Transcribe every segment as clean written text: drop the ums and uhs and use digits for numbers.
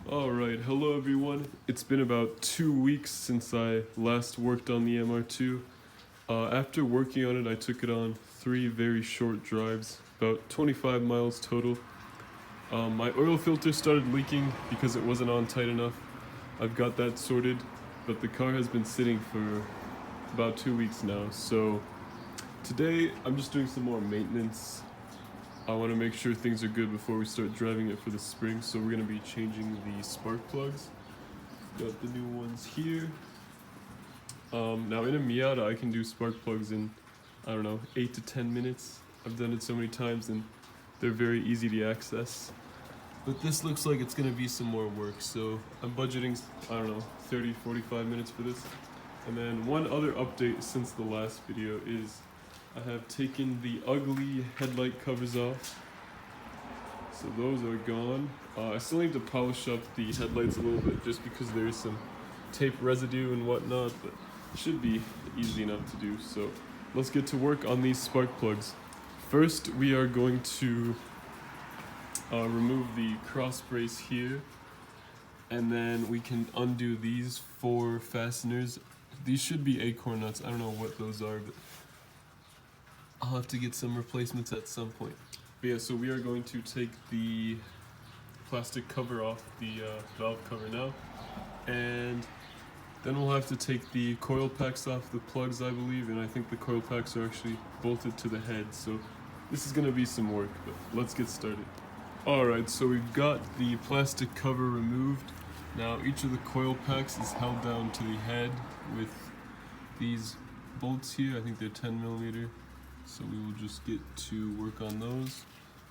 Alright, hello everyone. It's been about 2 weeks since I last worked on the MR2. After working on it, I took it on 3 very short drives, about 25 miles total. My oil filter started leaking because it wasn't on tight enough. I've got that sorted, but the car has been sitting for about 2 weeks now. So today I'm just doing some more maintenance. I want to make sure things are good before we start driving it for the spring, so we're going to be changing the spark plugs. Got the new ones here. Now in a Miata I can do spark plugs in, I don't know, 8 to 10 minutes. I've done it so many times and they're very easy to access. But this looks like it's going to be some more work, so I'm budgeting, I don't know, 30-45 minutes for this. And then one other update since the last video is I have taken the ugly headlight covers off, so those are gone. I still need to polish up the headlights a little bit just because there is some tape residue and whatnot, but it should be easy enough to do. So let's get to work on these spark plugs. First we are going to remove the cross brace here, and then we can undo these 4 fasteners. These should be acorn nuts, I don't know what those are, but I'll have to get some replacements at some point. But yeah, so we are going to take the plastic cover off the valve cover now, and then we'll have to take the coil packs off the plugs, I believe, and I think the coil packs are actually bolted to the head, so this is going to be some work, but let's get started. Alright, so we've got the plastic cover removed. Now each of the coil packs is held down to the head with these bolts here. I think they're 10mm. So we will just get to work on those,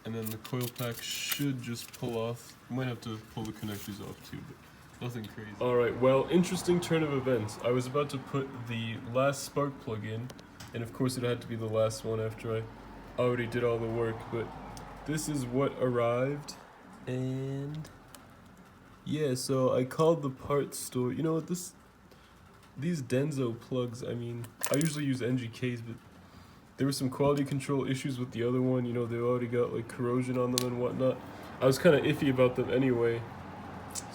and then the coil pack should just pull off. We might have to pull the connectors off too, but nothing crazy. Alright, well, interesting turn of events. I was about to put the last spark plug in, and of course it had to be the last one after I already did all the work, but this is what arrived, and yeah, so I called the parts store. You know what, these Denso plugs, I mean, I usually use NGKs, but there were some quality control issues with the other one. You know, they already got like corrosion on them and whatnot. I was kind of iffy about them anyway,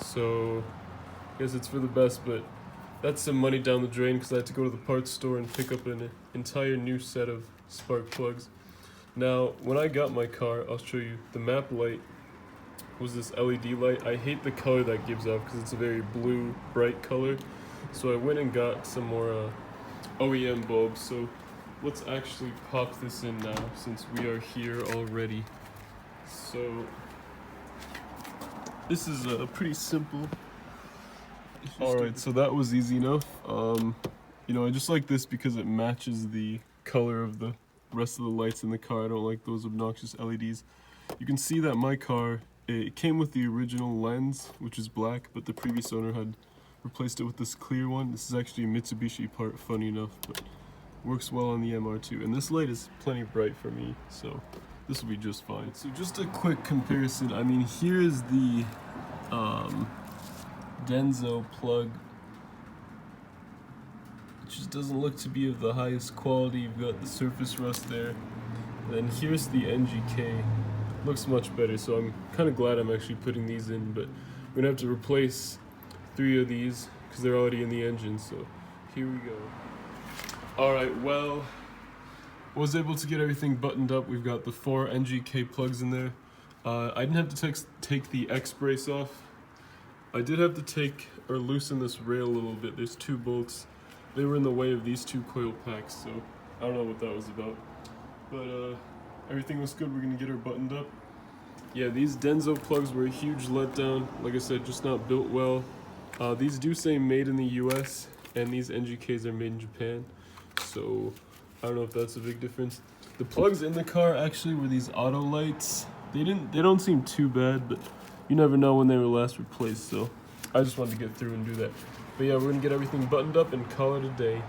so I guess it's for the best, but that's some money down the drain because I had to go to the parts store and pick up an entire new set of spark plugs. Now, when I got my car, I'll show you, the map light was this LED light. I hate the color that gives off because it's a very blue, bright color, so I went and got some more OEM bulbs. So let's actually pop this in now since we are here already. So this is pretty simple. Alright, so that was easy enough. You know, I just like this because it matches the color of the rest of the lights in the car. I don't like those obnoxious LEDs. You can see that my car, it came with the original lens, which is black, but the previous owner had replaced it with this clear one. This is actually a Mitsubishi part, funny enough, but works well on the MR2, and this light is plenty bright for me, so this will be just fine. So just a quick comparison. I mean, here is the Denso plug. It just doesn't look to be of the highest quality. You've got the surface rust there. And then here's the NGK. Looks much better, so I'm kind of glad I'm actually putting these in, but we're gonna have to replace 3 of these because they're already in the engine, so here we go. Alright, well, was able to get everything buttoned up. We've got the 4 NGK plugs in there. I didn't have to take the X brace off. I did have to take or loosen this rail a little bit. There's 2 bolts. They were in the way of these 2 coil packs, so I don't know what that was about. But everything was good. We're gonna get her buttoned up. Yeah, these Denso plugs were a huge letdown. Like I said, just not built well. These do say made in the US, and these NGKs are made in Japan. So I don't know if that's a big difference. The plugs in the car actually were these auto lights. They don't seem too bad, but you never know when they were last replaced, so I just wanted to get through and do that. But yeah, we're gonna get everything buttoned up and call it a day.